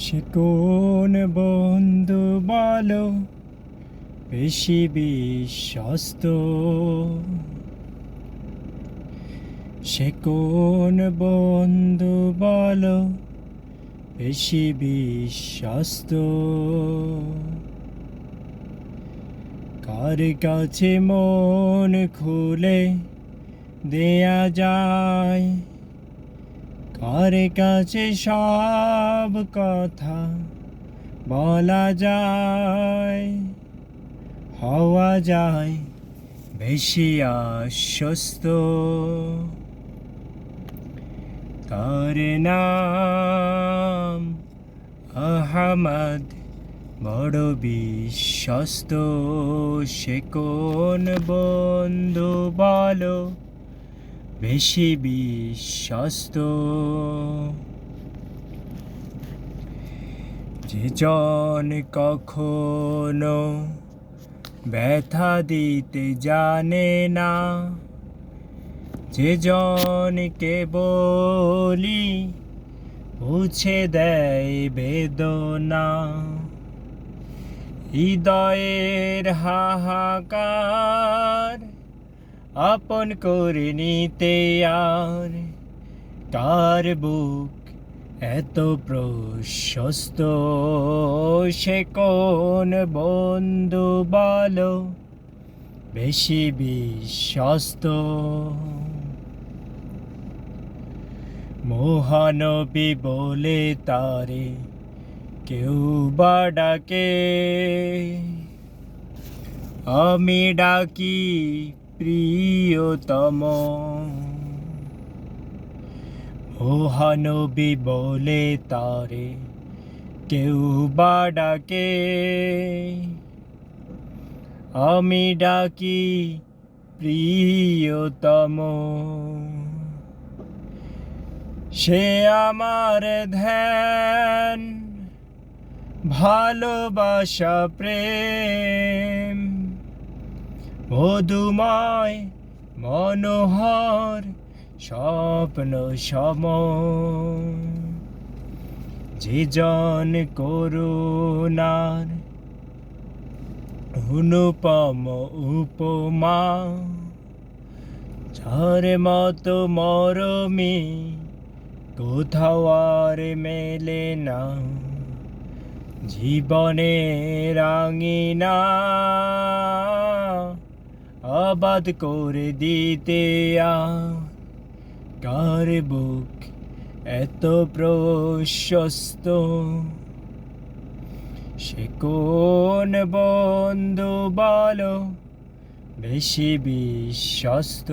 সে কোন বন্ধু বলো বেশি বিশ্বস্ত? সে কোন বন্ধু বলো বেশি বিশ্বস্ত? কার কাছে মন খুলে দেয়া যায়, কার কাছে সব কথা বলা যায়, হওয়া যায় বেশি আশ্বস্ত? তার নাম আহমদ, বড় বিশ্বস্ত। সে কোন বন্ধু বলো বেশি বিশ্বস্ত? যে জন কখনো ব্যথা দিতে জানে না, যে জন কেবলই মুছে দেয় বেদনা, হৃদয়ের হাহাকার আপন করে নিতে আর কার বুক এত প্রশস্ত? সে কোন বন্ধু বলো বেশি বিশ্বস্ত? মহানবী বলে তারে কেউ বা ডাকে, আমি ডাকি প্রিয়তম। মহানবী বলে তারে কেউ বা ডাকে, আমি ডাকি প্রিয়তম। সে আমার ধ্যান, ভালোবাসা, প্রেম, মধুময় মনোহর স্বপ্ন সম। যে জন করুণার অনুপম উপমা, যার মতো মরমী কোথাও আর মেলে না, জীবনের আঙিনা আবাদ করে দিতে কার বুক এত প্রশস্ত? সে কোন বন্ধু বলো বেশি বিশ্বস্ত?